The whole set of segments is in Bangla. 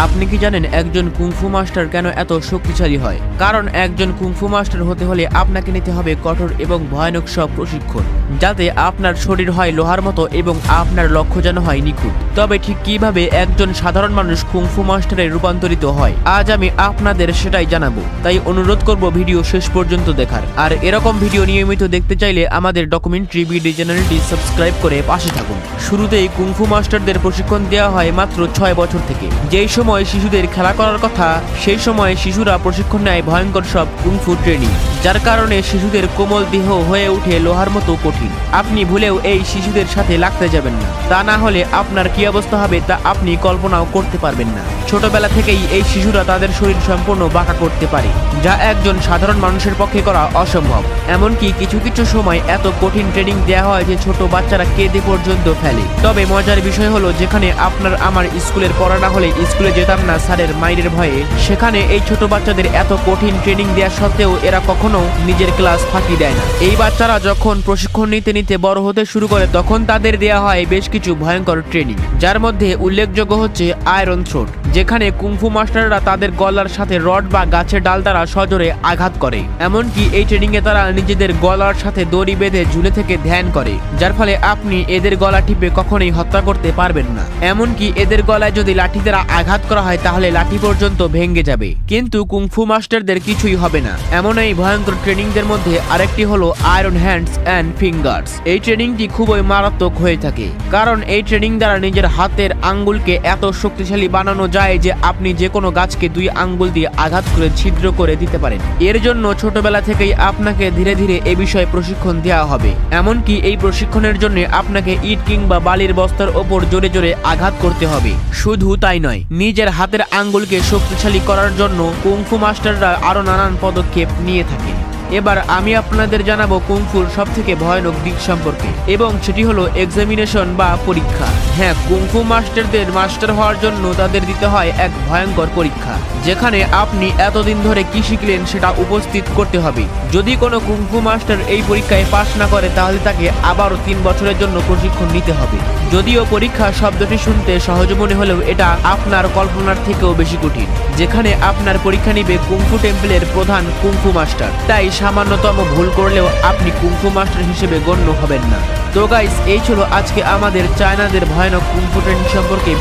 আপনি কি জানেন একজন কুংফু মাস্টার কেন এত শক্তিশালী হয়? কারণ একজন কুংফু মাস্টার হতে হলে আপনাকে নিতে হবে কঠোর এবং ভয়ানক সব প্রশিক্ষণ, যাতে আপনার শরীর হয় লোহার মতো এবং আপনার লক্ষ্য যেন হয় নিখুঁত। তবে ঠিক কিভাবে একজন সাধারণ মানুষ কুংফু মাস্টারে রূপান্তরিত হয়, আজ আমি আপনাদের সেটাই জানাবো। তাই অনুরোধ করব ভিডিও শেষ পর্যন্ত দেখার। আর এরকম ভিডিও নিয়মিত দেখতে চাইলে আমাদের ডকুমেন্টারি ভিডিও চ্যানেলটি সাবস্ক্রাইব করে পাশে থাকুন। শুরুতেই কুংফু মাস্টারদের প্রশিক্ষণ দেওয়া হয় মাত্র 6 বছর থেকে। যেই সময় শিশুদের খেলা করার কথা, সেই সময় শিশুরা প্রশিক্ষণ নেয় ভয়ঙ্কর সব কুংফু ট্রেনিং, যার কারণে শিশুদের কোমল দেহ হয়ে ওঠে লোহার মতো কঠিন। আপনি ভুলেও এই শিশুদের সাথে লাগতে যাবেন না, তা না হলে আপনার কি অবস্থা হবে তা আপনি কল্পনাও করতে পারবেন না। ছোটবেলা থেকেই এই শিশুরা তাদের শরীর সম্পূর্ণ বাঁকা করতে পারে, যা একজন সাধারণ মানুষের পক্ষে করা অসম্ভব। এমনকি কিছু কিছু সময় এত কঠিন ট্রেনিং দেওয়া হয় যে ছোট বাচ্চারা কেঁদে পর্যন্ত ফেলে। তবে মজার বিষয় হলো, যেখানে আপনার আমার স্কুলের পড়া না হলে স্কুলে যেতাম না স্যারের মাইরের ভয়ে, সেখানে এই ছোট বাচ্চাদের এত কঠিন ট্রেনিং দেওয়া সত্ত্বেও এরা কখনো নিজের ক্লাস ফাঁকি দেয় না। এই বাচ্চারা যখন প্রশিক্ষণ নিতে নিতে বড় হতে শুরু করে, তখন তাদের দেওয়া হয় বেশ কিছু ভয়ঙ্কর ট্রেনিং, যার মধ্যে উল্লেখযোগ্য হচ্ছে আয়রন থ্রোট, যেখানে কুংফু মাস্টাররা তাদের গলার সাথে রড বা গাছের ডাল দ্বারা সজোরে আঘাত করে। এমনকি এই ট্রেনিং এ তারা নিজেদের গলার সাথে দড়ি বেঁধে ঝুলে থেকে ধ্যান করে, যার ফলে আপনি এদের গলা টিপে কখনোই হত্যা করতে পারবেন না। এমনকি এদের গলায় যদি লাঠি দ্বারা আঘাত করা হয় তাহলে লাঠি পর্যন্ত ভেঙে যাবে, কিন্তু কুংফু মাস্টারদের কিছুই হবে না। এমন এই ভয়ঙ্কর ট্রেনিংদের মধ্যে আরেকটি হলো আয়রন হ্যান্ডস অ্যান্ড ফিঙ্গার্স। এই ট্রেনিংটি খুবই মারাত্মক হয়ে থাকে, কারণ এই ট্রেনিং দ্বারা নিজের হাতের আঙ্গুলকে এত শক্তিশালী বানানো যায় যে আপনি যে কোনো গাছকে 2 আঙ্গুল দিয়ে আঘাত করে ছিদ্র করে দিতে পারেন। এর জন্য ছোটবেলা থেকেই আপনাকে ধীরে ধীরে এ বিষয়ে প্রশিক্ষণ দেওয়া হবে। এমনকি এই প্রশিক্ষণের জন্য আপনাকে ইট কিংবা বালির বস্তার ওপর জোরে জোরে আঘাত করতে হবে। শুধু তাই নয়, নিজের হাতের আঙ্গুলকে শক্তিশালী করার জন্য কুংফু মাস্টাররা আরো নানান পদক্ষেপ নিয়ে থাকেন। এবার আমি আপনাদের জানাবো কুংফুর সবথেকে ভয়ানক দিক সম্পর্কে, এবং সেটি হলো এক্সামিনেশন বা পরীক্ষা। হ্যাঁ, কুংফু মাস্টারদের মাস্টার হওয়ার জন্য তাদের দিতে হয় এক ভয়ঙ্কর পরীক্ষা, যেখানে আপনি এতদিন ধরে কি শিখলেন সেটা উপস্থিত করতে হবে। যদি কোনো কুংফু মাস্টার এই পরীক্ষায় পাশ না করে, তাহলে তাকে আবারও 3 বছরের জন্য প্রশিক্ষণ নিতে হবে। যদিও পরীক্ষা শব্দটি শুনতে সহজ মনে হলেও এটা আপনার কল্পনার থেকেও বেশি কঠিন, যেখানে আপনার পরীক্ষা নিবে কুংফু টেম্পলের প্রধান কুংফু মাস্টার। তাই সামান্যতম ভুল করলেও আপনি কুংফু মাস্টার হিসেবে গণ্য হবেন না। তো গাইস, এই ছিল আজকে আমাদের চায়নাদের ভয়ানক কুংফু ট্রেনিং সম্পর্কে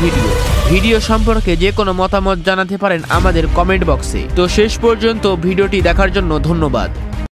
ভিডিও সম্পর্কে যে কোনো মতামত জানাতে পারেন আমাদের কমেন্ট বক্সে। তো শেষ পর্যন্ত ভিডিওটি দেখার জন্য ধন্যবাদ।